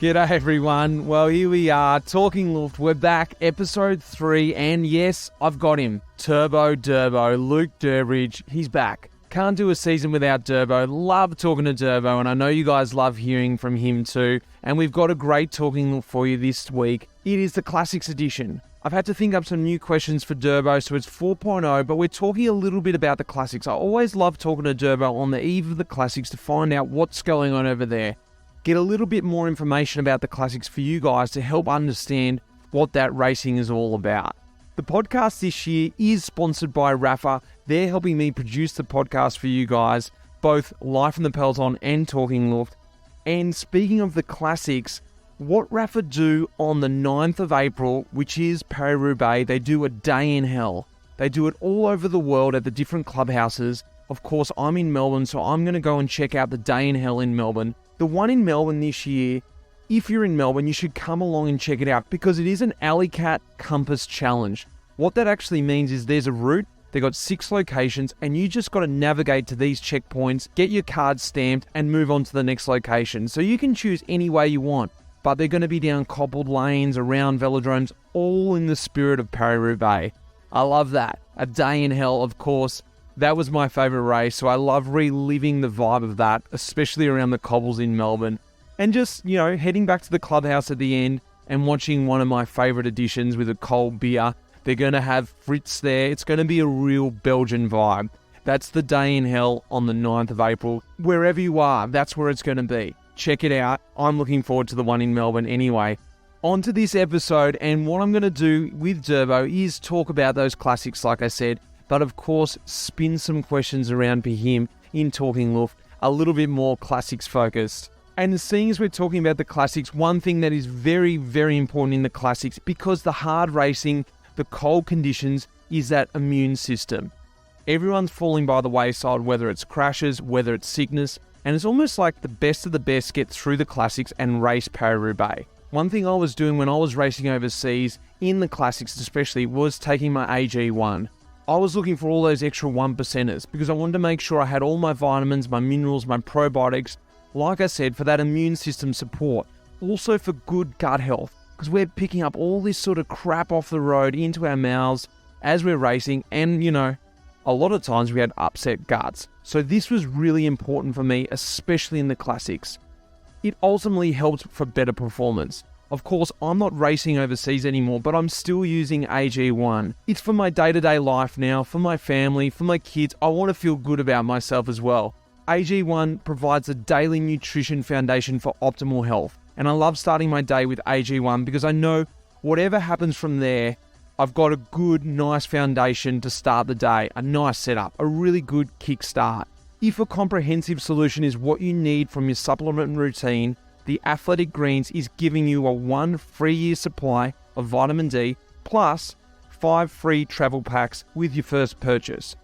G'day everyone. Well, here we are, Talking Luft. We're back, episode 3, and yes, I've got him. Durbo, Luke Durbridge. He's back. Can't do a season without Durbo. Love talking to Durbo, and I know you guys love hearing from him too. And we've got a great Talking Luft for you this week. It is the Classics edition. I've had to think up some new questions for Durbo, so it's 4.0, but we're talking a little bit about the Classics. I always love talking to Durbo on the eve of the Classics to find out what's going on over there. Get a little bit more information about the Classics for you guys to help understand what that racing is all about. The podcast this year is sponsored by Rapha. They're helping me produce the podcast for you guys, both Live from the Peloton and Talking Luft. And speaking of the Classics, what Rapha do on the 9th of April, which is Paris-Roubaix, they do a day in hell. They do it all over the world at the different clubhouses. Of course, I'm in Melbourne, so I'm going to go and check out the day in hell in Melbourne. The one in Melbourne this year, if you're in Melbourne, you should come along and check it out because it is an Alley Cat Compass Challenge. What that actually means is there's a route, they've got 6 locations, and you just got to navigate to these checkpoints, get your card stamped, and move on to the next location. So you can choose any way you want, but they're going to be down cobbled lanes, around velodromes, all in the spirit of Paris-Roubaix. I love that. A day in hell, of course. That was my favourite race, so I love reliving the vibe of that, especially around the cobbles in Melbourne. And just, heading back to the clubhouse at the end and watching one of my favourite editions with a cold beer. They're going to have Fritz there. It's going to be a real Belgian vibe. That's the day in hell on the 9th of April. Wherever you are, that's where it's going to be. Check it out. I'm looking forward to the one in Melbourne anyway. On to this episode, and what I'm going to do with Durbo is talk about those Classics, like I said, but of course, spin some questions around for him in Talking Luft, a little bit more Classics focused. And seeing as we're talking about the Classics, one thing that is very, very important in the Classics, because the hard racing, the cold conditions, is that immune system. Everyone's falling by the wayside, whether it's crashes, whether it's sickness, and it's almost like the best of the best get through the Classics and race Paris-Roubaix. One thing I was doing when I was racing overseas, in the Classics especially, was taking my AG1. I was looking for all those extra 1%ers because I wanted to make sure I had all my vitamins, my minerals, my probiotics, like I said, for that immune system support. Also for good gut health, because we're picking up all this sort of crap off the road into our mouths as we're racing, and a lot of times we had upset guts. So this was really important for me, especially in the Classics. It ultimately helped for better performance. Of course, I'm not racing overseas anymore, but I'm still using AG1. It's for my day-to-day life now, for my family, for my kids. I want to feel good about myself as well. AG1 provides a daily nutrition foundation for optimal health. And I love starting my day with AG1 because I know whatever happens from there, I've got a good, nice foundation to start the day, a nice setup, a really good kickstart. If a comprehensive solution is what you need from your supplement routine, the Athletic Greens is giving you a 1 free year supply of vitamin D plus 5 free travel packs with your first purchase.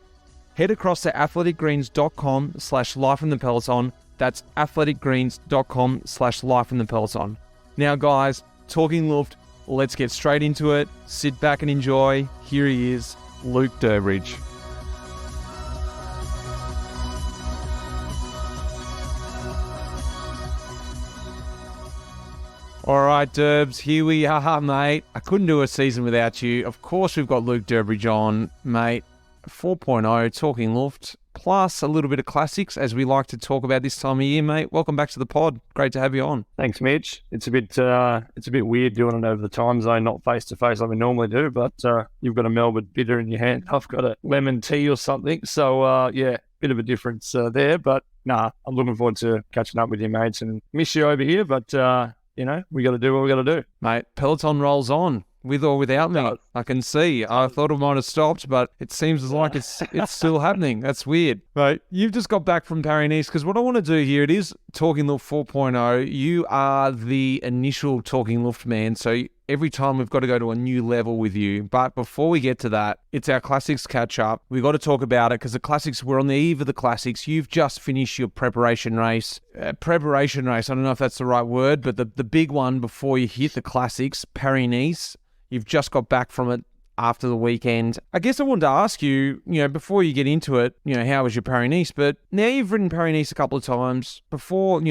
Head across to athleticgreens.com/lifeinthepeloton. That's athleticgreens.com/lifeinthepeloton. Now guys, Talking Luft, let's get straight into it. Sit back and enjoy. Here he is, Luke Durbridge. All right, Durbs, here we are, mate. I couldn't do a season without you. Of course, we've got Luke Durbridge on, mate. 4.0, Talking Luft, plus a little bit of Classics, as we like to talk about this time of year, mate. Welcome back to the pod. Great to have you on. Thanks, Mitch. It's a bit weird doing it over the time zone, not face to face like we normally do. But you've got a Melbourne bitter in your hand. I've got a lemon tea or something. So bit of a difference there. But I'm looking forward to catching up with you, mates, and miss you over here. But we got to do what we got to do. Mate, Peloton rolls on, with or without me. I can see. I thought it might have stopped, but it seems like it's still happening. That's weird. Mate, you've just got back from Paris-Nice, because what I want to do here, it is Talking Luft 4.0. You are the initial Talking Luft man, so every time we've got to go to a new level with you. But before we get to that, it's our Classics catch-up. We've got to talk about it, because the Classics, we're on the eve of the Classics. You've just finished your preparation race. I don't know if that's the right word, but the big one before you hit the Classics, Paris-Nice. You've just got back from it after the weekend. I guess I wanted to ask you, before you get into it, how was your Paris-Nice? But now you've ridden Paris-Nice a couple of times. Before,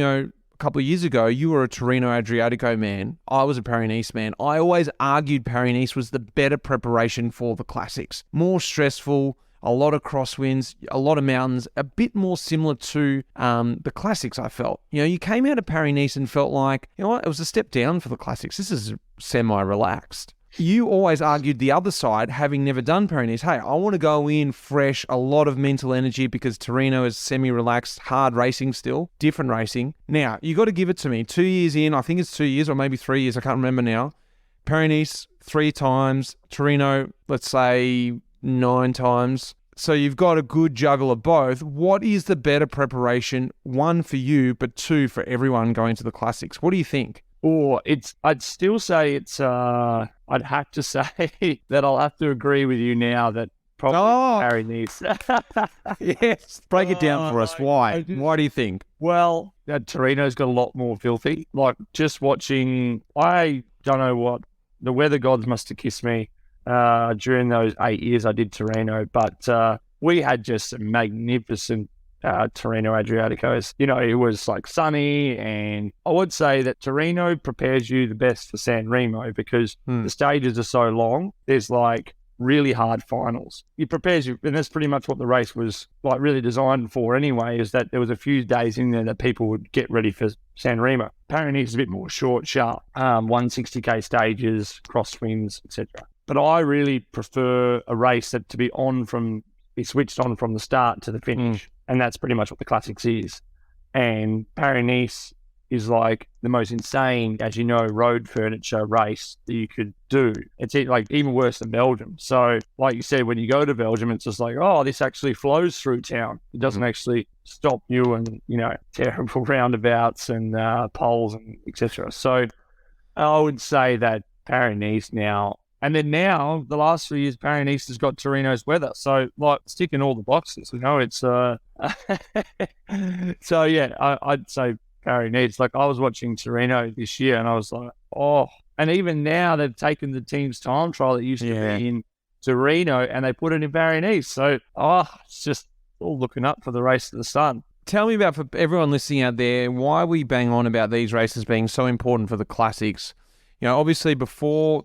a couple of years ago, you were a Torino Adriatico man. I was a Paris-Nice man. I always argued Paris-Nice was the better preparation for the classics. More stressful, a lot of crosswinds, a lot of mountains, a bit more similar to the classics, I felt. You know, you came out of Paris-Nice and felt like, you know what, it was a step down for the classics. This is semi-relaxed. You always argued the other side, having never done Paris-Nice. Hey, I want to go in fresh, a lot of mental energy because Torino is semi-relaxed, hard racing still, different racing. Now, you got to give it to me. 2 years in, I think it's 2 years or maybe 3 years, I can't remember now. Paris-Nice 3 times, Torino, let's say 9 times. So you've got a good juggle of both. What is the better preparation? 1 for you, but 2 for everyone going to the classics. What do you think? Or I'd still say it's, I'd have to say that I'll have to agree with you now that probably Paris-Nice. Yes. Break it down for us. Why? Why do you think? Well, Torino's got a lot more filthy. Like, just watching, I don't know what, the weather gods must have kissed me during those 8 years I did Torino, but we had just some magnificent Torino Adriaticos. You know, it was like sunny, and I would say that Torino prepares you the best for San Remo because the stages are so long. There's like really hard finals. It prepares you, and that's pretty much what the race was like really designed for anyway, is that there was a few days in there that people would get ready for San Remo. Paris is a bit more short, sharp, 160k stages, crosswinds, etc. But I really prefer a race that to be switched on from the start to the finish. And that's pretty much what the classics is. And Paris is like the most insane, as you know, road furniture race that you could do. It's like even worse than Belgium. So like you said, when you go to Belgium, it's just like, oh, this actually flows through town. It doesn't actually stop you and, you know, terrible roundabouts and poles and etc. So I would say that Paris now, and then now, the last 3 years, Paris has got Torino's weather. So, like, it's ticking all the boxes, you know, it's... So, yeah, I'd say Paris. Like, I was watching Torino this year, and I was like, oh. And even now, they've taken the team's time trial that used to be in Torino, and they put it in Paris. So, it's just all looking up for the race of the sun. Tell me about, for everyone listening out there, why we bang on about these races being so important for the classics. You know, obviously, before...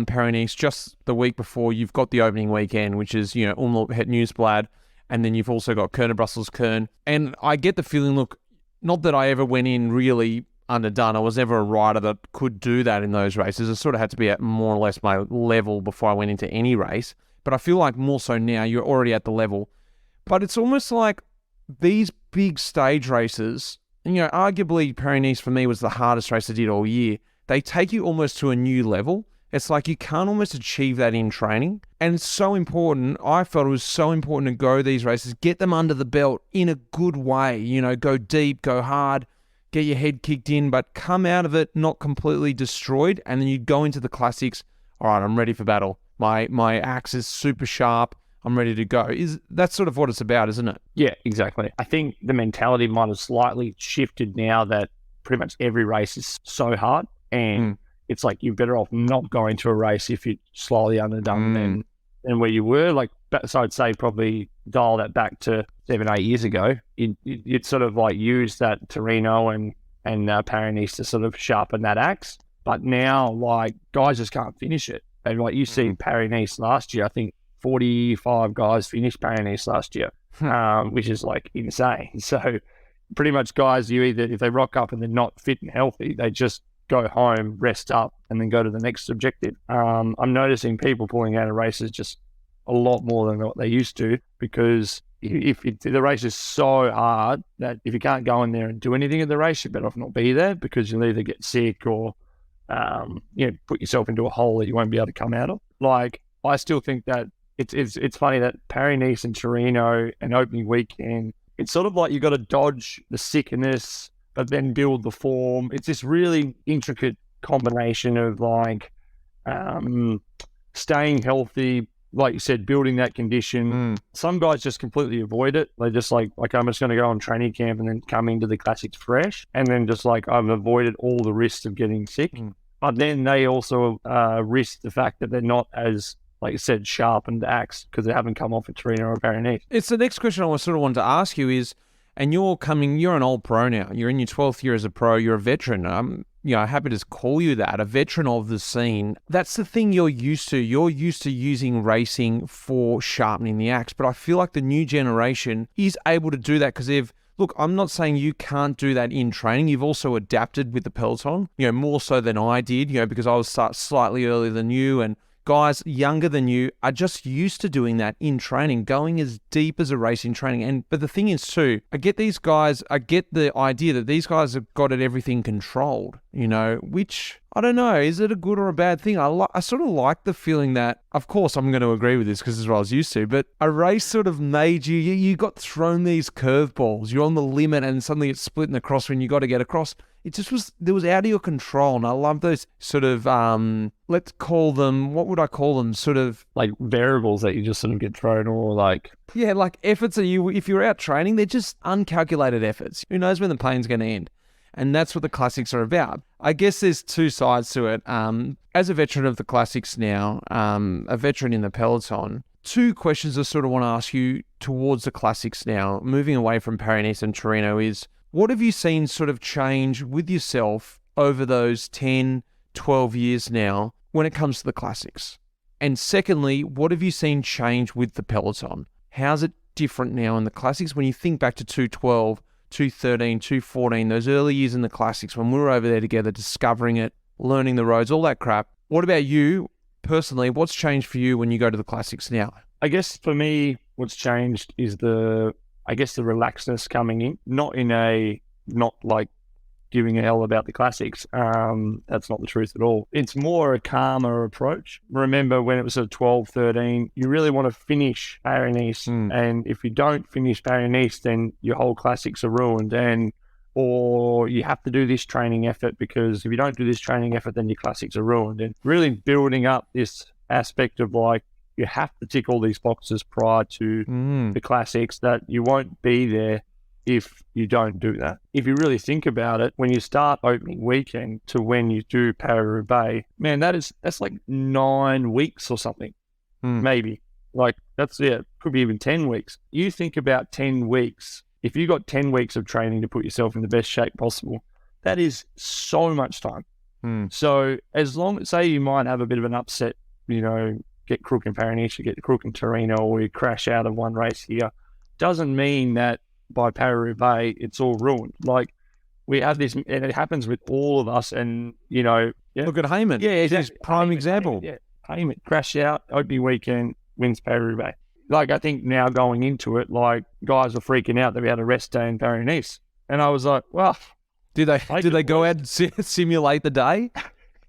Paris, just the week before, you've got the opening weekend, which is, you know, Umlaut Het Nieuwsblad, and then you've also got Kuurne Brussels Kuurne. And I get the feeling, look, not that I ever went in really underdone. I was never a rider that could do that in those races. It sort of had to be at more or less my level before I went into any race. But I feel like more so now, you're already at the level. But it's almost like these big stage races, and, you know, arguably Paris for me was the hardest race I did all year. They take you almost to a new level. It's like you can't almost achieve that in training. And it's so important. I felt it was so important to go these races, get them under the belt in a good way. You know, go deep, go hard, get your head kicked in, but come out of it not completely destroyed. And then you go into the classics. All right, I'm ready for battle. My axe is super sharp. I'm ready to go. That's sort of what it's about, isn't it? Yeah, exactly. I think the mentality might have slightly shifted now that pretty much every race is so hard. And it's like you're better off not going to a race if you're slightly underdone than where you were. Like, so I'd say probably dial that back to 7-8 years ago. You'd sort of like use that Torino and Paris to sort of sharpen that axe. But now, like, guys just can't finish it. And like you see Paris last year, I think 45 guys finished Paris last year, which is like insane. So pretty much guys, you either, if they rock up and they're not fit and healthy, they just go home, rest up, and then go to the next objective. I'm noticing people pulling out of races just a lot more than what they used to, because if the race is so hard that if you can't go in there and do anything at the race, you're better off not be there, because you'll either get sick or put yourself into a hole that you won't be able to come out of. Like, I still think that it's funny that Paris and Torino and opening weekend, it's sort of like you got to dodge the sickness but then build the form. It's this really intricate combination of like staying healthy, like you said, building that condition. Some guys just completely avoid it. They just like I'm just going to go on training camp and then come into the classics fresh, and then just like I've avoided all the risks of getting sick. But then they also risk the fact that they're not as, like you said, sharpened axe because they haven't come off a Torino or a Paris. It's the next question I sort of wanted to ask you is, and you're an old pro now. You're in your 12th year as a pro. You're a veteran. I'm happy to call you that, a veteran of the scene. That's the thing you're used to. You're used to using racing for sharpening the axe. But I feel like the new generation is able to do that because look, I'm not saying you can't do that in training. You've also adapted with the peloton, more so than I did, because I was slightly earlier than you, and guys younger than you are just used to doing that in training, going as deep as a race in training. But the thing is too, I get the idea that these guys have got everything controlled, which I don't know, is it a good or a bad thing? I sort of like the feeling that, of course I'm going to agree with this because this is what I was used to, but a race sort of made you got thrown these curveballs. You're on the limit and suddenly it's split in the cross when you got to get across. It just was out of your control. And I love those sort of, let's call them, what would I call them? Sort of like variables that you just sort of get thrown, or like... Yeah, like efforts if you're out training, they're just uncalculated efforts. Who knows when the pain's going to end? And that's what the classics are about. I guess there's two sides to it. As a veteran of the classics now, a veteran in the peloton, two questions I sort of want to ask you towards the classics now, moving away from Paris-Nice and Torino, is what have you seen sort of change with yourself over those 10, 12 years now when it comes to the classics? And secondly, what have you seen change with the peloton? How's it different now in the classics when you think back to 212, 213, 214, those early years in the classics when we were over there together, discovering it, learning the roads, all that crap? What about you personally? What's changed for you when you go to the classics now? I guess for me, what's changed is the relaxedness coming in, not like giving a hell about the classics. That's not the truth at all. It's more a calmer approach. Remember when it was at 12, 13, you really want to finish Paris-Nice. And if you don't finish Paris-Nice, then your whole classics are ruined. Or you have to do this training effort, because if you don't do this training effort, then your classics are ruined. And really building up this aspect of like, you have to tick all these boxes prior to the classics, that you won't be there if you don't do that. If you really think about it, when you start opening weekend to when you do Paris-Roubaix, man, that's like 9 weeks or something, maybe. Like could be even 10 weeks. You think about 10 weeks. If you got 10 weeks of training to put yourself in the best shape possible, that is so much time. So as long, say you might have a bit of an upset, get crook in Paris-Nice, you get crook in Torino, or you crash out of one race here, doesn't mean that by Paris-Roubaix it's all ruined. Like, we have this, and it happens with all of us. And look at Heyman. Yeah, exactly. Prime example. Heyman crash out, opening weekend, wins Paris-Roubaix. Like, I think now going into it, like, guys were freaking out that we had a rest day in Paris-Nice, and I was like, well, did they go out and simulate the day?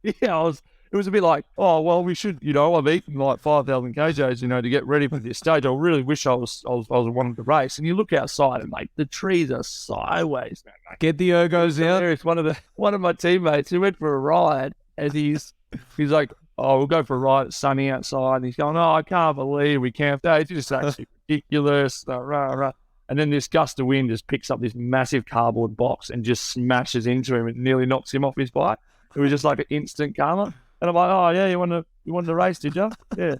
Yeah, it was a bit like, oh, well, we should, I've eaten like 5,000 kJs, to get ready for this stage. I really wish I was wanting to race. And you look outside and, mate, the trees are sideways. Mate. Get the ergos out. It's one of my teammates who went for a ride, and he's like, oh, we'll go for a ride. It's sunny outside. And he's going, oh, I can't believe we camped out. It's just actually ridiculous. And then this gust of wind just picks up this massive cardboard box and just smashes into him and nearly knocks him off his bike. It was just like an instant karma. And I'm like, oh, yeah, you wanted to race, did you? Yeah.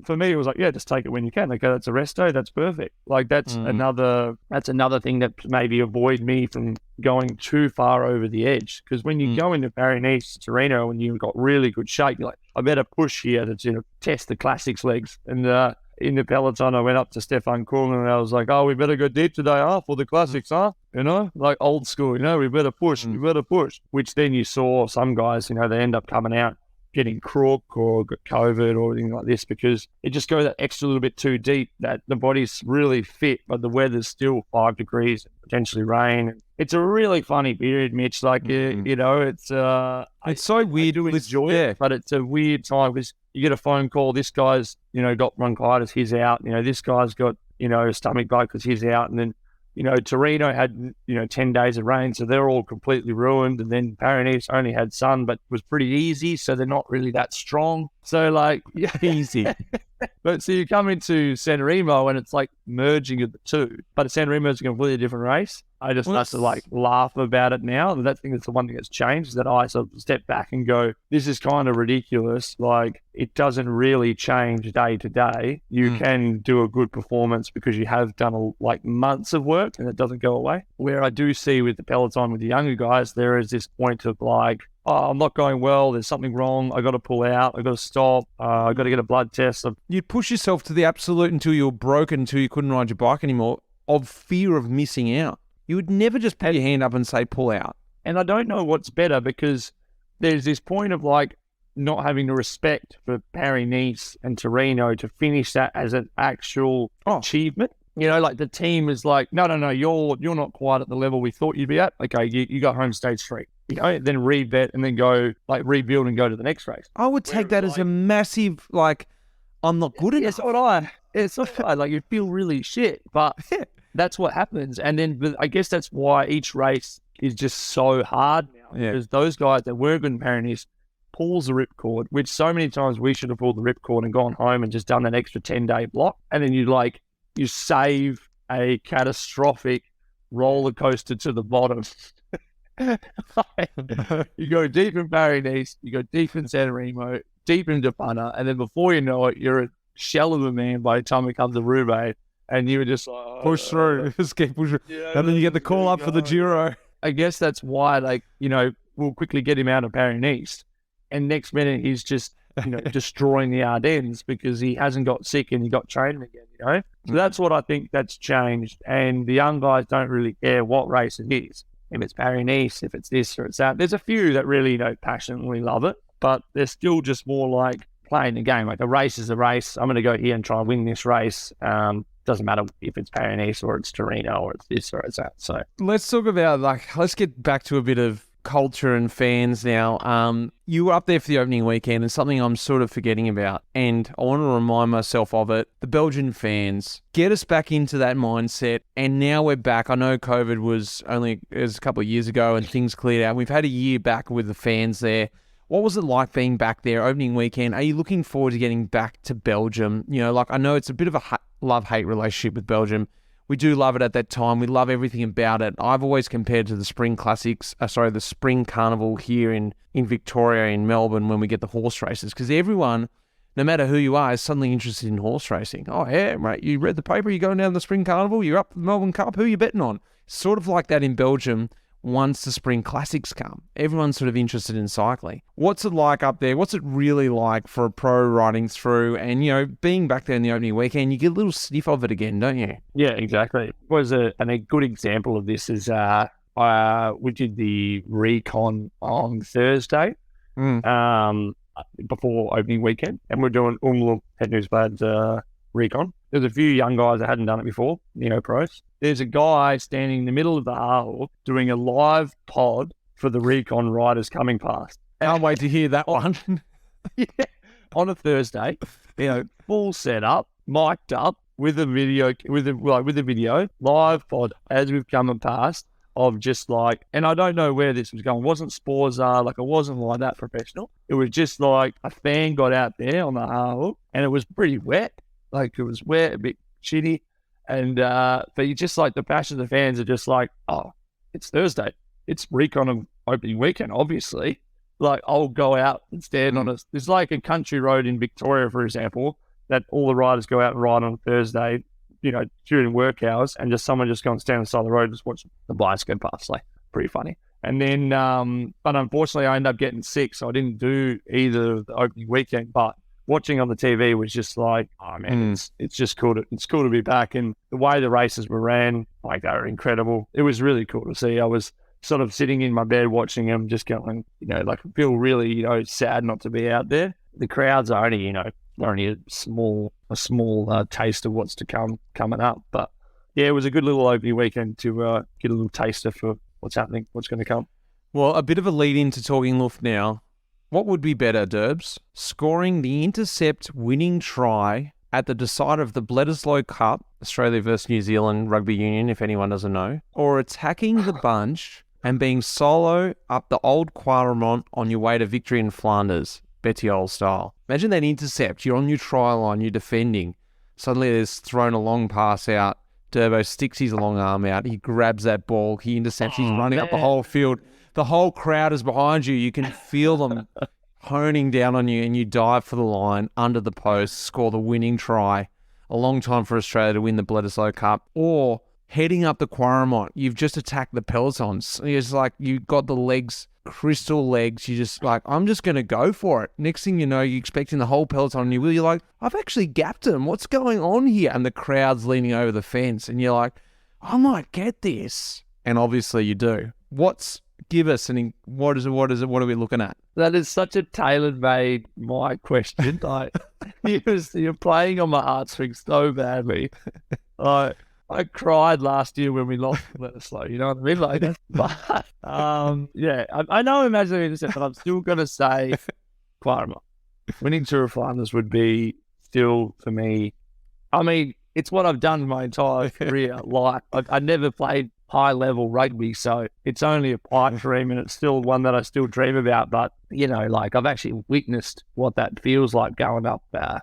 For me, it was like, yeah, just take it when you can. Okay, that's a rest day. That's perfect. Like, that's another thing that maybe avoid me from going too far over the edge. Because when you go into Paris-Nice, Torino, and you've got really good shape, you're like, I better push here to test the classics legs. And in the peloton, I went up to Stefan Kuhlmann and I was like, oh, we better go deep today, for the classics, like old school, we better push, which then you saw some guys, they end up coming out getting crook or got COVID or anything like this, because it just goes that extra little bit too deep, that the body's really fit, but the weather's still 5 degrees, potentially rain. It's a really funny period, Mitch. Like, it's so weird to enjoy it, but it's a weird time because you get a phone call. This guy's, got bronchitis, he's out. This guy's got, a stomach bug because he's out. And then, Torino had, 10 days of rain, so they're all completely ruined. And then Paris-Nice only had sun, but was pretty easy, so they're not really that strong. So, like, easy. But so you come into San Remo and it's like merging of the two. But San Remo is a completely different race. I just have to like laugh about it now. And that thing is the one thing that's changed, is that I sort of step back and go, this is kind of ridiculous. Like, it doesn't really change day to day. You can do a good performance because you have done like months of work and it doesn't go away. Where I do see with the peloton, with the younger guys, there is this point of like, oh, I'm not going well, there's something wrong, I got to pull out, I got to stop, I got to get a blood test. You'd push yourself to the absolute until you were broken, until you couldn't ride your bike anymore, of fear of missing out. You would never just put your hand up and say, pull out. And I don't know what's better, because there's this point of like not having the respect for Paris-Nice and Torino to finish that as an actual achievement. You know, like the team is like, no, you're not quite at the level we thought you'd be at. Okay, you got home stage 3. You know, then revet and then go like rebuild and go to the next race. I would take that as a massive, like, I'm not good enough. It's what I. It's what I like. You feel really shit, but that's what happens. And then I guess that's why each race is just so hard now. Yeah. Because those guys that were good in Paris pulls the ripcord, which so many times we should have pulled the ripcord and gone home and just done that extra 10-day block. And then you save a catastrophic roller coaster to the bottom. You go deep in Paris-Nice, you go deep in San Remo, deep into Punta, and then before you know it, you're a shell of a man by the time it comes to Roubaix, and you were just like, push through, just keep pushing, and then you get the call up for the Giro. I guess that's why, like, you know, we'll quickly get him out of Paris-Nice, and next minute he's just, you know, destroying the Ardennes because he hasn't got sick and he got training again, you know? So that's what I think that's changed, and the young guys don't really care what race it is. If it's Paris-Nice, if it's this or it's that. There's a few that really, you know, passionately love it, but they're still just more like playing the game. Like, a race is a race. I'm going to go here and try and win this race. Doesn't matter if it's Paris-Nice or it's Torino or it's this or it's that. So let's talk about, like, let's get back to a bit of culture and fans now. You were up there for the opening weekend, and something I'm sort of forgetting about, and I want to remind myself of it. The Belgian fans, get us back into that mindset, and now we're back. I know COVID was a couple of years ago and things cleared out. We've had a year back with the fans there. What was it like being back there opening weekend? Are you looking forward to getting back to Belgium? You know, like, I know it's a bit of a love-hate relationship with Belgium. We do love it at that time. We love everything about it. I've always compared to the Spring the Spring Carnival here in Victoria, in Melbourne, when we get the horse races, because everyone, no matter who you are, is suddenly interested in horse racing. Oh, yeah, mate, you read the paper, you're going down the Spring Carnival, you're up the Melbourne Cup, who are you betting on? Sort of like that in Belgium. Once the Spring Classics come, everyone's sort of interested in cycling. What's it like up there? What's it really like for a pro riding through? And, you know, being back there in the opening weekend, you get a little sniff of it again, don't you? Yeah, exactly. It was a good example of this is we did the recon on Thursday before opening weekend, and we're doing Umloop Het Nieuwsblad recon. There's a few young guys that hadn't done it before, pros. There's a guy standing in the middle of the Haarhoek doing a live pod for the recon riders coming past. Can't wait to hear that one. Yeah, on a Thursday, full setup, mic'd up with a video, with a video, live pod as we've come past of just like, and I don't know where this was going. It wasn't Sporza, like it wasn't like that professional. It was just like a fan got out there on the Haarhoek and it was pretty wet. Like it was wet, a bit shitty. And, but you just like the passion of the fans are just like, oh, it's Thursday. It's recon of opening weekend, obviously. Like I'll go out and stand on it. There's like a country road in Victoria, for example, that all the riders go out and ride on Thursday, during work hours, and just someone just go and stand on the side of the road and just watch the bikes go past. Like pretty funny. And then, but unfortunately I ended up getting sick, so I didn't do either the opening weekend, but watching on the TV was just like, oh man, it's just cool to be back. And the way the races were ran, like they were incredible. It was really cool to see. I was sort of sitting in my bed watching them, just going, like I feel really, sad not to be out there. The crowds are only, only a small taste of what's to come coming up. But yeah, it was a good little opening weekend to get a little taster for what's happening, what's going to come. Well, a bit of a lead into Talking Luft now. What would be better, Durbs? Scoring the intercept winning try at the decider of the Bledisloe Cup, Australia versus New Zealand Rugby Union, if anyone doesn't know, or attacking the bunch and being solo up the Old Quaremont on your way to victory in Flanders, Bettiol style? Imagine that intercept. You're on your try line, you're defending. Suddenly there's thrown a long pass out Durbo sticks his long arm out. He grabs that ball. He intercepts. He's running up the whole field. The whole crowd is behind you. You can feel them honing down on you, and you dive for the line under the post, score the winning try. A long time for Australia to win the Bledisloe Cup. Or heading up the Quaramont, you've just attacked the pelotons. It's like you got the legs, crystal legs. You're just like, I'm just going to go for it. Next thing you know, you're expecting the whole peloton on you. You're like, I've actually gapped him. What's going on here? And the crowd's leaning over the fence, and you're like, I might get this. And obviously you do. Give us what is it? What are we looking at? That is such a tailor-made my question. Like, you're playing on my heartstrings so badly. I cried last year when we lost Bledisloe. You know what I mean? Like, but yeah, I know I'm imagining it, but I'm still going to say Quaramont. Winning Tour of Flanders would be still for me. I mean, it's what I've done my entire career. Like, I never played high-level rugby, so it's only a pipe dream, and it's still one that I still dream about. But, you know, like, I've actually witnessed what that feels like going up the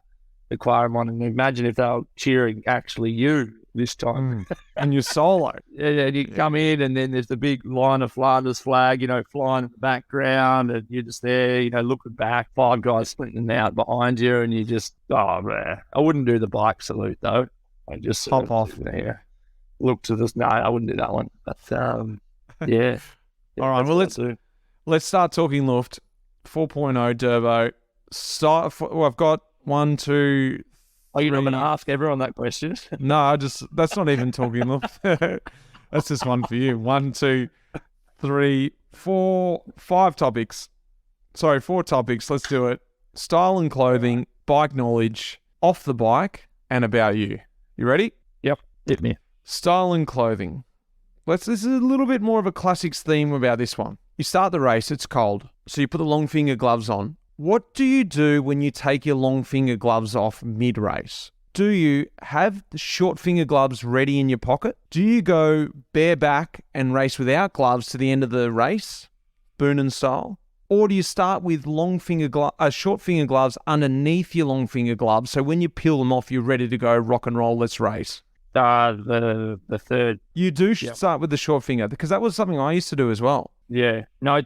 Quaramont, and imagine if they were cheering actually you this time. And you're solo. Yeah, you come in, and then there's the big line of Flanders flag, you know, flying in the background, and you're just there, you know, looking back, 5 guys splinting out behind you, and you just, oh, man. I wouldn't do the bike salute, though. I just hop off. There. Look to this. No, I wouldn't do that one. But yeah. All right. Well, let's start talking Luft. 4.0 Durbo. I've got 1, 2. Are you not going to ask everyone that question? No, that's not even talking Luft. That's just one for you. 1, 2, 3, 4, 5 topics. Sorry, 4 topics. Let's do it. Style and clothing, bike knowledge, off the bike, and about you. You ready? Yep. Hit me. Style and clothing. This is a little bit more of a classics theme about this one. You start the race, it's cold, so you put the long finger gloves on. What do you do when you take your long finger gloves off mid-race? Do you have the short finger gloves ready in your pocket? Do you go bareback and race without gloves to the end of the race, Boonen style? Or do you start with short finger gloves underneath your long finger gloves, so when you peel them off, you're ready to go rock and roll, let's race? The third. You do start with the short finger, because that was something I used to do as well. Yeah. No,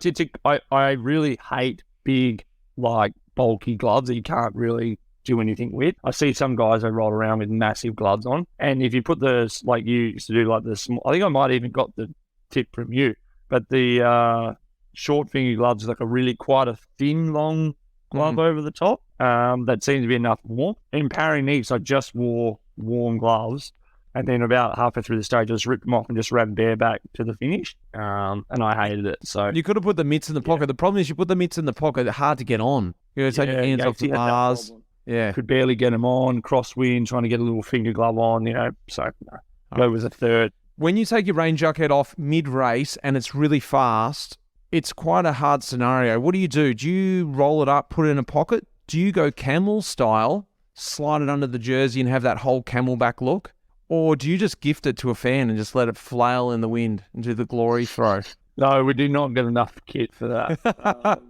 I really hate big, like, bulky gloves that you can't really do anything with. I see some guys that roll around with massive gloves on, and if you put the, like you used to do, like the small, I think I might even got the tip from you, but the short finger gloves is like quite a thin, long glove over the top. That seems to be enough warmth. In Paris-Nice, I just wore warm gloves. And then about halfway through the stage, I just ripped them off and just ran bareback to the finish. And I hated it. So you could have put the mitts in the pocket. The problem is you put the mitts in the pocket, they're hard to get on. You got to take your hands off the bars. Yeah. Could barely get them on, crosswind, trying to get a little finger glove on, you know. So that was a third. When you take your rain jacket off mid-race and it's really fast, it's quite a hard scenario. What do you do? Do you roll it up, put it in a pocket? Do you go camel style, slide it under the jersey and have that whole camelback look? Or do you just gift it to a fan and just let it flail in the wind and do the glory throw? No, we do not get enough kit for that.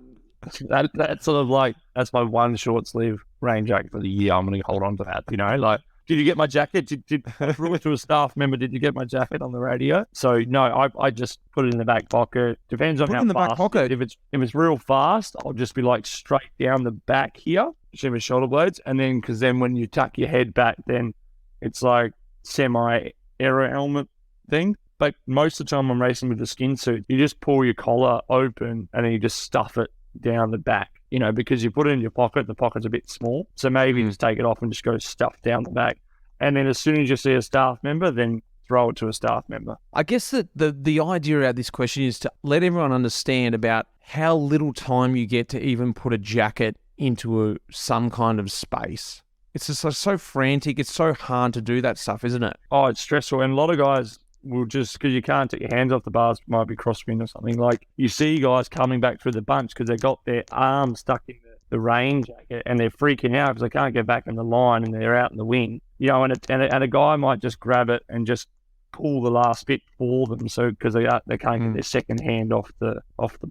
That's sort of like, that's my one short sleeve rain jacket for the year. I'm going to hold on to that, you know, like, did you get my jacket? Did to a staff member, did you get my jacket on the radio? So no, I just put it in the back pocket. Depends on how fast. Back pocket. If it's real fast, I'll just be like straight down the back here, shimmer shoulder blades. And then, because then when you tuck your head back, then it's like semi-aero helmet thing. But most of the time I'm racing with the skin suit, you just pull your collar open and then you just stuff it down the back, you know, because you put it in your pocket, the pocket's a bit small. So maybe just take it off and just go stuff down the back. And then as soon as you see a staff member, then throw it to a staff member. I guess that the idea about this question is to let everyone understand about how little time you get to even put a jacket into some kind of space. It's just so frantic. It's so hard to do that stuff, isn't it? Oh, it's stressful. And a lot of guys will just, because you can't take your hands off the bars, might be crosswind or something. Like, you see guys coming back through the bunch because they've got their arms stuck in the rain jacket and they're freaking out because they can't get back in the line and they're out in the wind. You know, and a guy might just grab it and just pull the last bit for them, so because they can't get their second hand off the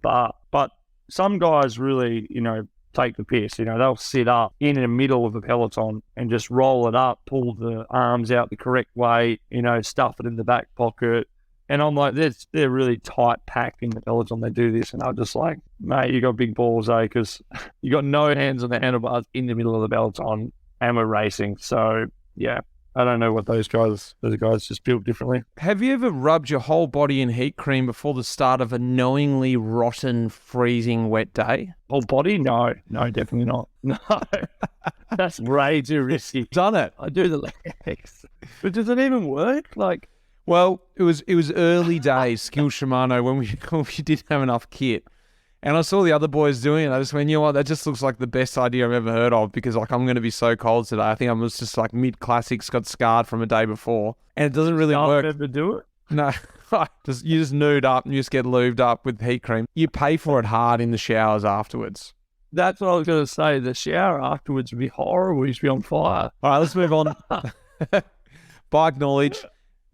bar. But some guys really, you know, take the piss. You know, they'll sit up in the middle of the peloton and just roll it up, pull the arms out the correct way, you know, stuff it in the back pocket. And I'm like, they're really tight packed in the peloton. They do this, and I'm just like, mate, you got big balls, eh? Because you got no hands on the handlebars in the middle of the peloton, and we're racing. So yeah, I don't know what those guys just built differently. Have you ever rubbed your whole body in heat cream before the start of a knowingly rotten, freezing, wet day? Whole body? No, definitely not. No, that's way too risky. Done it. I do the legs, but does it even work? Like. Well, it was early days, Skill Shimano, when we didn't have enough kit. And I saw the other boys doing it. I just went, you know what, that just looks like the best idea I've ever heard of, because like I'm going to be so cold today. I think I was just like mid-classics, got scarred from a day before. And it doesn't really work. Ever do it? No. You just nude up and you just get lubed up with heat cream. You pay for it hard in the showers afterwards. That's what I was going to say. The shower afterwards would be horrible. You'd be on fire. All right, let's move on. Bike knowledge.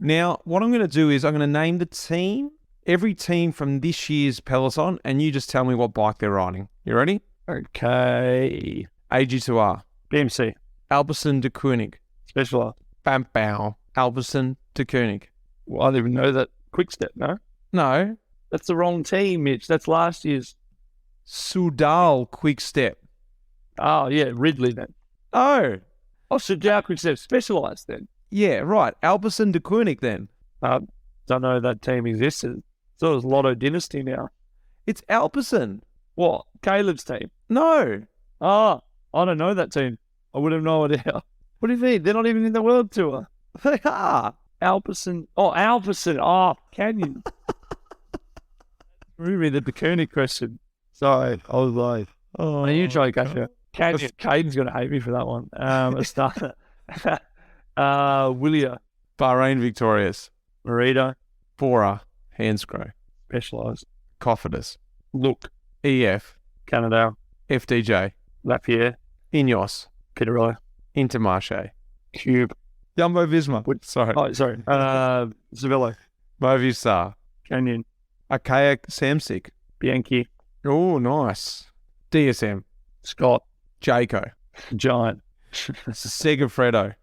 Now, what I'm going to do is I'm going to name the team, every team from this year's peloton, and you just tell me what bike they're riding. You ready? Okay. AG2R. BMC. Alpecin de Koenig. Specialized. Bam Bow. Alpecin de Koenig. Well, I didn't even know that. Quick Step, no? No. That's the wrong team, Mitch. That's last year's. Soudal Quick Step. Oh, yeah, Ridley then. Oh. Soudal Quick Step. Specialized then. Yeah, right. Alpecin de Koenig then. Don't know that team existed. So it's Lotto Dynasty now. It's Alpecin. What? Caleb's team? No. I don't know that team. I would have no idea. What do you mean? They're not even in the World Tour. They are. Alpecin. Oh, Alpecin. Oh, Canyon. Really, the Koenig question. Sorry, I was like, oh, you try to catch it. Caden's going to hate me for that one. A starter. Willia. Bahrain victorious. Merida. Bora. Hansgrohe. Specialized. Cofidis. Look. EF. Canada. FDJ. Lapierre. Ineos. Pitarello. Intermarché. Cube. Jumbo Visma. Sorry. Oh, sorry. Zavello. Movistar. Canyon. Archaic Samsic. Bianchi. Oh, nice. DSM. Scott. Jayco. Giant. Segafredo.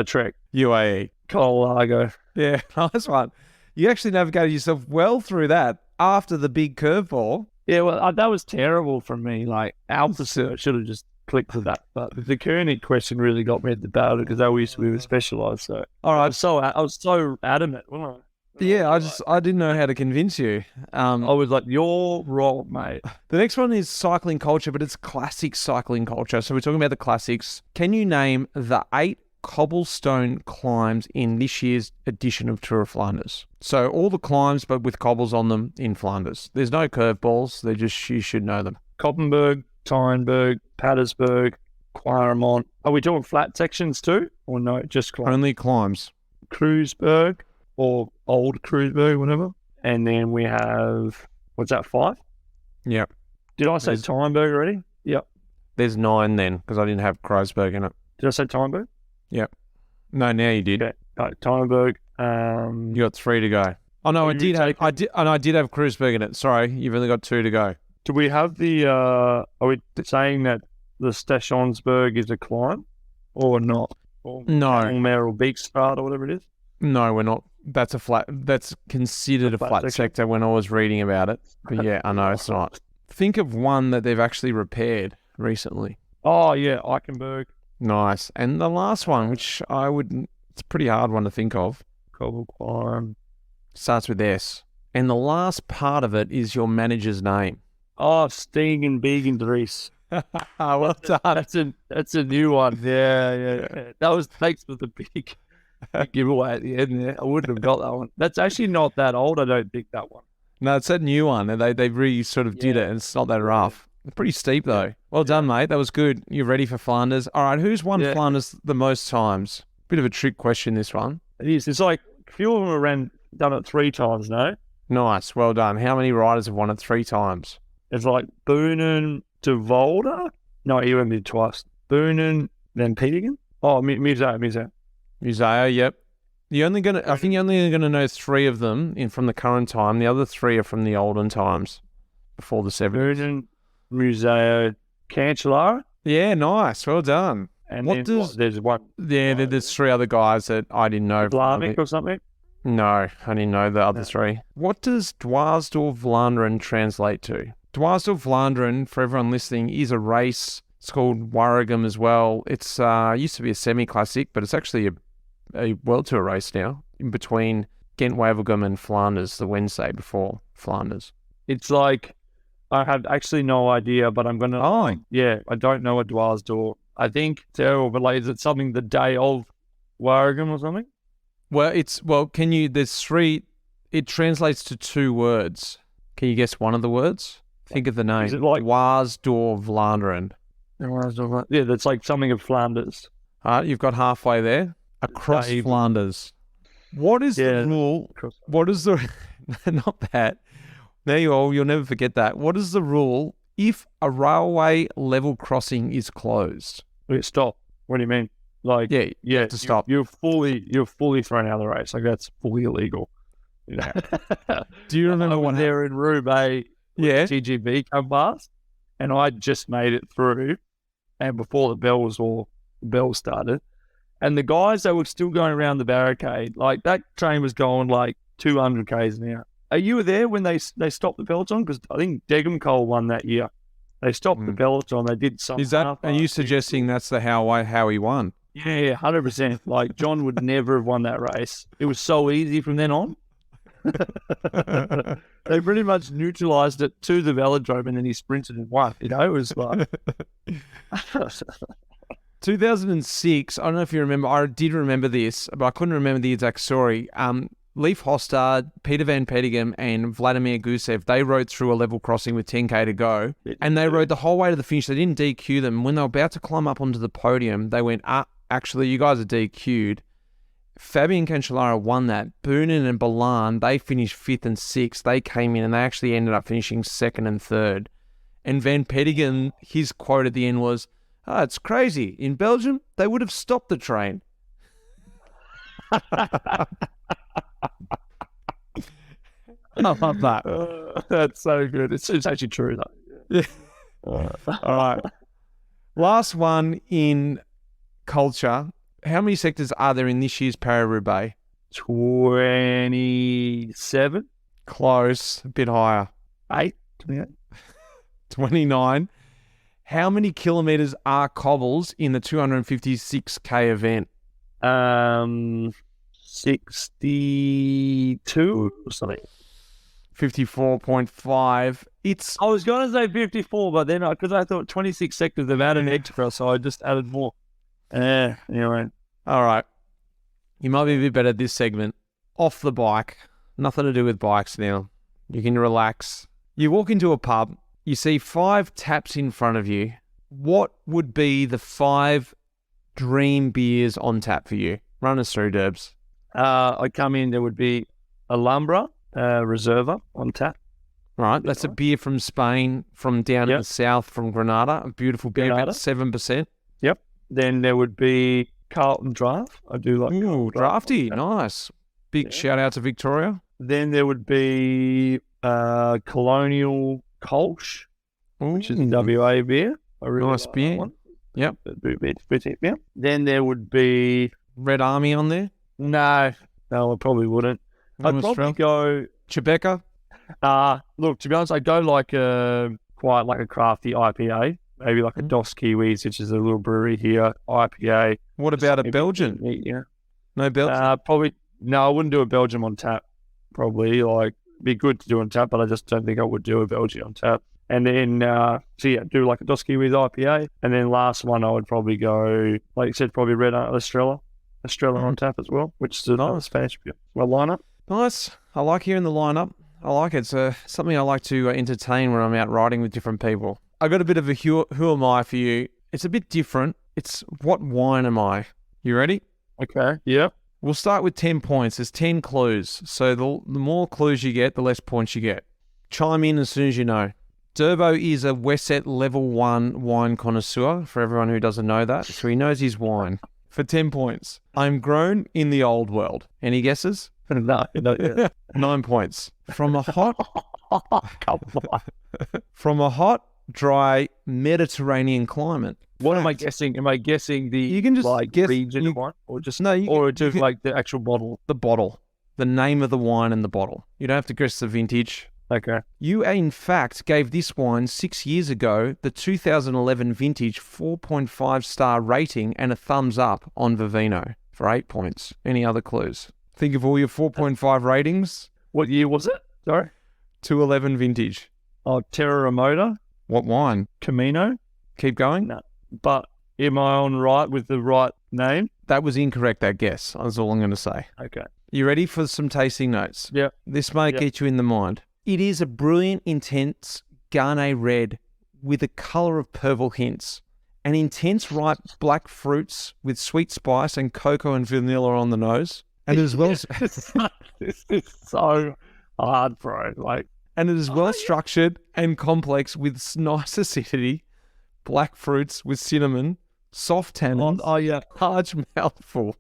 Trek. UAE. Colorado. Yeah, nice one. You actually navigated yourself well through that after the big curveball. Yeah, well, that was terrible from me. Like, Alpecin, I should have just clicked to that. But the Koenig question really got me at the battle because we were specialised. So, all right. I was so adamant, wasn't I? Yeah, I didn't know how to convince you. I was like, you're wrong, mate. The next one is cycling culture, but it's classic cycling culture. So we're talking about the classics. Can you name the 8 cobblestone climbs in this year's edition of Tour of Flanders? So all the climbs, but with cobbles on them in Flanders. There's no curveballs. They're just, you should know them. Koppenberg, Tyenberg, Patersburg, Quaremont. Are we doing flat sections too? Or no, just climbs? Only climbs. Kreuzberg or Old Kreuzberg, whatever. And then we have, what's that, 5? Yep. Did I say Tyenberg already? Yep. There's 9 then, because I didn't have Kreuzberg in it. Did I say Tyenberg? Yep. No, now you did. Okay. Tyenberg. You got 3 to go. Oh no, I did have Kreuzberg in it. Sorry, you've only got 2 to go. Do we have the? Are we saying that the Stationsberg is a climb, or not? Or no. Or Beekstraat or whatever it is. No, we're not. That's a flat. That's considered a flat sector when I was reading about it. But yeah, I know it's not. Think of one that they've actually repaired recently. Oh yeah, Eichenberg. Nice. And the last one, which it's a pretty hard one to think of. Cobbled climb. Starts with S. And the last part of it is your manager's name. Oh, Stegen Begendries. Well done. That's a new one. Yeah. That was thanks for the big giveaway at the end there. I wouldn't have got that one. That's actually not that old, I don't think, that one. No, it's that new one. And they really sort of did it, and it's not that rough. Pretty steep, though. Well done, mate. That was good. You're ready for Flanders. All right, who's won Flanders the most times? Bit of a trick question, this one. It is. It's like a few of them have done it 3 times, no? Nice. Well done. How many riders have won it 3 times? It's like Boonen to Volder. No, he went twice. Boonen, then Petergen. Oh, Museo. Museo, yep. I think you're only gonna know 3 of them from the current time. The other 3 are from the olden times, before the 70s. Boonen, Museo, Cancellara. Yeah, nice. Well done. And What then does- there's one. Yeah, there's three other guys that I didn't know. Blarmic or something. No, I didn't know the other No. three. What does Dwars door Vlaanderen translate to? Dwars door Vlaanderen, for everyone listening, is a race. It's called Warregem as well. It's used to be a semi-classic, but it's actually a World Tour race now, in between Ghent-Wevelgem and Flanders, the Wednesday before Flanders. It's like, I have actually no idea, but I'm gonna. Oh, Yeah, I don't know what Dwars door. I think terrible, but like, is it something the day of Warregem or something? there's three. It translates to two words. Can you guess one of the words? Think of the name. Is it like Dwars door Vlaanderen? Yeah, that's like something of Flanders. You've got halfway there. Across Dave. Flanders. What is the rule? What is the... Not that. There you are. You'll never forget that. What is the rule if a railway level crossing is closed? Wait, stop. What do you mean? Like, Yeah, you have to stop. You're fully thrown out of the race. Like, that's fully illegal. You know? Do you remember when they're in Roubaix? Yeah. TGV come past, and I just made it through, and before the bell started, and the guys that were still going around the barricade, like that train was going like 200 k's an hour. Are you there when they stopped the peloton? Because I think Degenkolb won that year. They stopped the peloton. They did something. Is that? Are you suggesting that's the how he won? Yeah, 100%. Like John would never have won that race. It was so easy from then on. They pretty much neutralised it to the velodrome, and then he sprinted and won. You know, it was like 2006. I don't know if you remember. I did remember this, but I couldn't remember the exact story. Leif Hostad, Peter Van Petegem, and Vladimir Gusev, they rode through a level crossing with 10k to go, and they rode the whole way to the finish. They didn't DQ them. When they were about to climb up onto the podium, they went, actually, you guys are DQ'd. Fabian Cancellara won that. Boonen and Balan, they finished 5th and 6th. They came in and they actually ended up finishing 2nd and 3rd. And Van Petegem, his quote at the end was, it's crazy. In Belgium, they would have stopped the train. I love that. That's so good. It's actually true, though. Yeah. All right. Last one in culture. How many sectors are there in this year's Paris-Roubaix? 27. Close. A bit higher. 8. 28. 29. How many kilometres are cobbles in the 256k event? 62 or something. 54.5. I was going to say 54, but then because I thought 26 sectors, they've added extra, so I just added more. Anyway. All right. You might be a bit better at this segment. Off the bike. Nothing to do with bikes now. You can relax. You walk into a pub. You see 5 taps in front of you. What would be the 5 dream beers on tap for you? Run us through, Durbs. I come in, there would be Alhambra Reserva on tap. Right, that's a beer from Spain, from down in the south, from Granada. A beautiful beer, about 7%. Yep. Then there would be Carlton Draft. I do like Ooh, drafty, nice. Big shout out to Victoria. Then there would be Colonial Kolsch, which is a WA beer. I really nice like beer. that one. Yep. Yeah. Then there would be Red Army on there. No, I probably wouldn't. I'd probably go Chewbacca. Look, to be honest, I go like quite like a crafty IPA, maybe like a Dos Kiwis, which is a little brewery here. IPA. What about a Belgian? Yeah. No Belgian. Probably no. I wouldn't do a Belgian on tap. Probably like be good to do on tap, but I just don't think I would do a Belgian on tap. And then do like a Dos Kiwis IPA, and then last one I would probably go, like you said, probably Red Estrella on tap as well, which is a nice Spanish beer. Well, lineup. Nice. I like hearing the lineup. I like it. It's something I like to entertain when I'm out riding with different people. I got a bit of a who am I for you. It's a bit different. It's what wine am I? You ready? Okay. Yeah. We'll start with 10 points. There's 10 clues. So the more clues you get, the less points you get. Chime in as soon as you know. Durbo is a Wesset level 1 wine connoisseur, for everyone who doesn't know that. So he knows his wine. For 10 points. I'm grown in the old world. Any guesses? No. 9 points. From a hot, dry Mediterranean climate. What am I guessing? Am I guessing the You can just guess region one, or just you like the actual bottle? the bottle, the name of the wine and the bottle. You don't have to guess the vintage. Okay. You, in fact, gave this wine 6 years ago the 2011 vintage 4.5 star rating and a thumbs up on Vivino for 8 points. Any other clues? Think of all your 4.5 ratings. What year was it? Sorry. 211 vintage. Oh, Terra Remota, What wine? Camino. Keep going. No. But am I on right with the right name? That was incorrect, that guess. That's all I'm going to say. Okay. You ready for some tasting notes? Yeah. This may get you in the mind. It is a brilliant, intense Garnet red with a colour of purple hints. An intense, ripe black fruits with sweet spice and cocoa and vanilla on the nose. And as well as... This is so hard, bro. And it is well structured and complex with nice acidity, black fruits with cinnamon, soft tannins, large mouthful,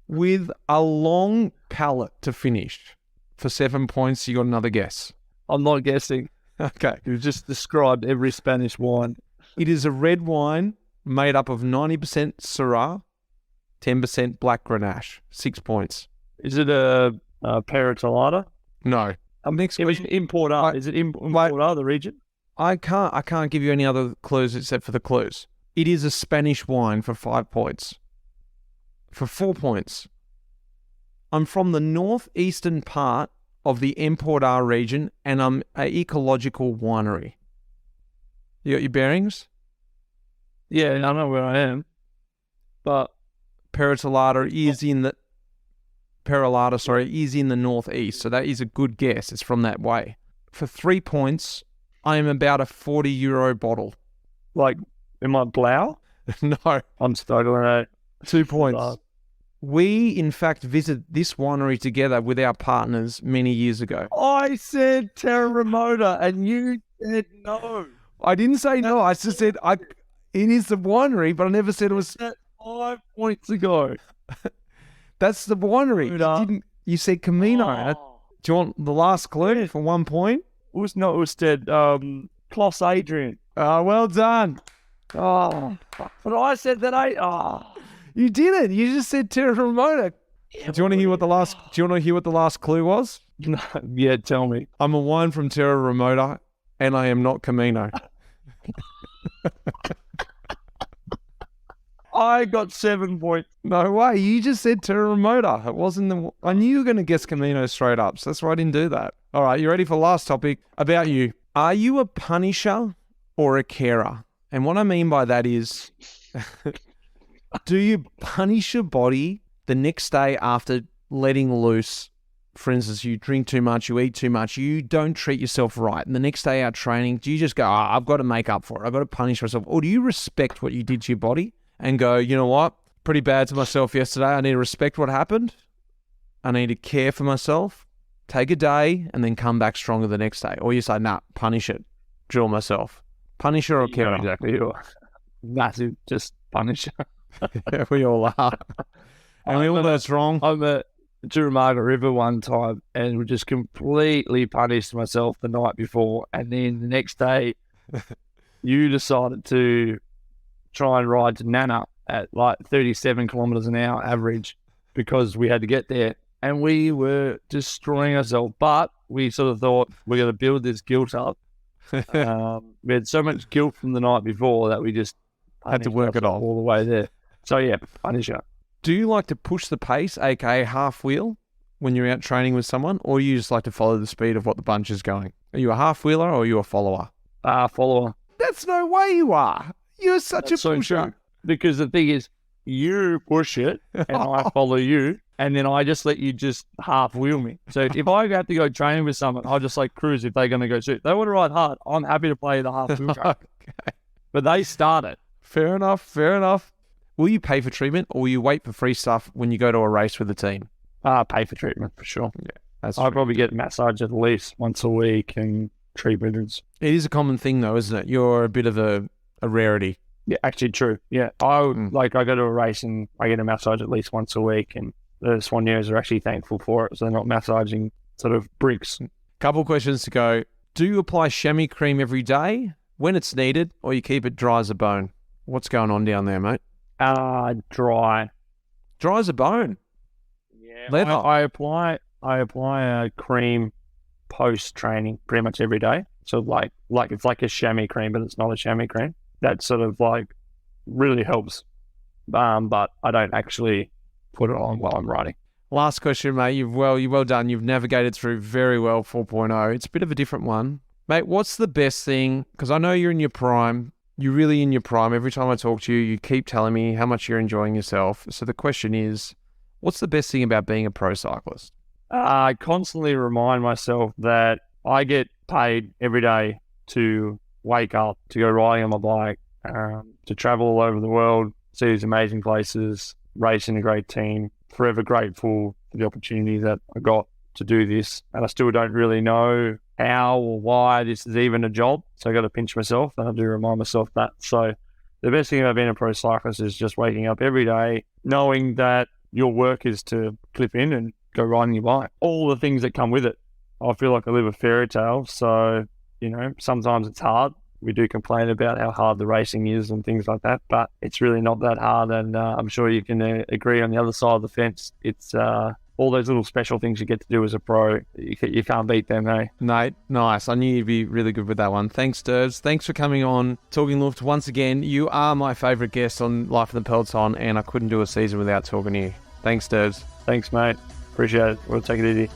with a long palate to finish. For 7 points, you got another guess. I'm not guessing. Okay. You've just described every Spanish wine. It is a red wine made up of 90% Syrah, 10% Black Grenache. 6 points. Is it a Perotalata? No. Next question. Importer. Is it Importer, the region? I can't give you any other clues except for the clues. It is a Spanish wine for 5 points. For 4 points. I'm from the northeastern part of the Empordar region, and I'm an ecological winery. You got your bearings? Yeah, I know where I am. But Perotalata is in the northeast, so that is a good guess. It's from that way. For 3 points, I am about a €40 bottle. Like, am I Blau? No. I'm struggling. 2 points. We, in fact, visited this winery together with our partners many years ago. I said Terra Remota, and you said no. I didn't say no. I just said it is the winery, but I never said it was. 5 points ago. That's the winery. You said Camino. Oh. Do you want the last clue for 1 point? It was said Clos Adrian. Well done. Oh, but I said that You didn't. You just said Terra Remota. Do you want to hear what the last clue was? No, yeah, tell me. I'm a wine from Terra Remota, and I am not Camino. I got 7 points. No way. You just said Terra Remota. It wasn't I knew you were going to guess Camino straight up, so that's why I didn't do that. All right, you ready for the last topic? About you. Are you a punisher or a carer? And what I mean by that is... Do you punish your body the next day after letting loose? For instance, you drink too much, you eat too much, you don't treat yourself right. And the next day out training, do you just go, I've got to make up for it. I've got to punish myself. Or do you respect what you did to your body and go, you know what? Pretty bad to myself yesterday. I need to respect what happened. I need to care for myself. Take a day and then come back stronger the next day. Or you say, nah, punish it. Drill myself. Punisher or carer? Exactly. You're massive, just punisher. Yeah, we all are. And we all know it's wrong. I'm at Durbo River one time and we just completely punished myself the night before. And then the next day, you decided to try and ride to Nana at like 37 kilometres an hour average because we had to get there. And we were destroying ourselves. But we sort of thought we're going to build this guilt up. We had so much guilt from the night before that we just had to work it off all the way there. So yeah, punisher. Do you like to push the pace, aka half wheel, when you're out training with someone, or you just like to follow the speed of what the bunch is going? Are you a half wheeler or are you a follower? Follower. That's no way you are. You're such a pusher. So because the thing is, you push it and I follow you, and then I just let you just half wheel me. So if I have to go training with someone, I'll just like cruise if they're going to go shoot. They want to ride hard. I'm happy to play the half wheel track. Okay. But they start it. Fair enough. Will you pay for treatment or will you wait for free stuff when you go to a race with the team? Pay for treatment for sure. Yeah, I'll probably get massage at least once a week and treatment. It is a common thing though, isn't it? You're a bit of a rarity. Yeah, actually true. Yeah. I go to a race and I get a massage at least once a week, and the Soigneurs are actually thankful for it. So they're not massaging sort of bricks. Couple questions to go. Do you apply chamois cream every day when it's needed, or you keep it dry as a bone? What's going on down there, mate? Dry. Dry as a bone. Yeah. Leather. I apply a cream post training pretty much every day. So like it's like a chamois cream, but it's not a chamois cream. That sort of like really helps. But I don't actually put it on while I'm riding. Last question, mate. You're well done. You've navigated through very well 4.0. It's a bit of a different one. Mate, what's the best thing? Because I know you're in your prime. You're really in your prime. Every time I talk to you, you keep telling me how much you're enjoying yourself. So the question is, what's the best thing about being a pro cyclist? I constantly remind myself that I get paid every day to wake up, to go riding on my bike, to travel all over the world, see these amazing places, race in a great team. Forever grateful for the opportunity that I got to do this. And I still don't really know how or why this is even a job. So I got to pinch myself, and I do remind myself that. So the best thing about being a pro cyclist is just waking up every day, knowing that your work is to clip in and go riding your bike. All the things that come with it. I feel like I live a fairy tale. So, sometimes it's hard. We do complain about how hard the racing is and things like that, but it's really not that hard. And I'm sure you can agree on the other side of the fence. It's all those little special things you get to do as a pro. You can't beat them, eh? Mate, nice. I knew you'd be really good with that one. Thanks, Durbs. Thanks for coming on Talking Luft once again. You are my favourite guest on Life in the Peloton, and I couldn't do a season without talking to you. Thanks, Durbs. Thanks, mate. Appreciate it. We'll take it easy.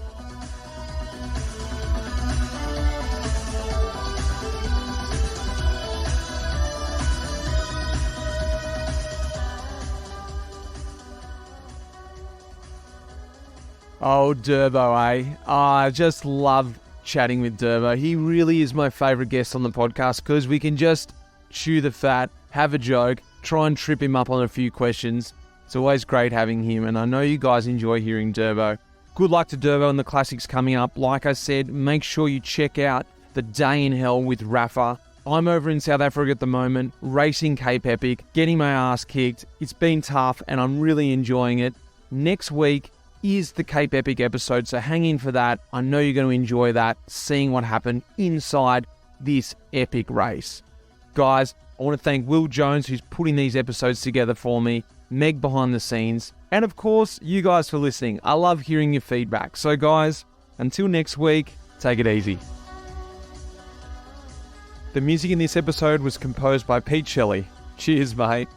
Oh, Durbo, eh? I just love chatting with Durbo. He really is my favourite guest on the podcast because we can just chew the fat, have a joke, try and trip him up on a few questions. It's always great having him, and I know you guys enjoy hearing Durbo. Good luck to Durbo and the classics coming up. Like I said, make sure you check out The Day in Hell with Rapha. I'm over in South Africa at the moment, racing Cape Epic, getting my ass kicked. It's been tough, and I'm really enjoying it. Next week is the Cape Epic episode, so hang in for that. I know you're going to enjoy that, seeing what happened inside this epic race. Guys, I want to thank Will Jones, who's putting these episodes together for me, Meg behind the scenes, and of course, you guys for listening. I love hearing your feedback. So guys, until next week, take it easy. The music in this episode was composed by Pete Shelley. Cheers, mate.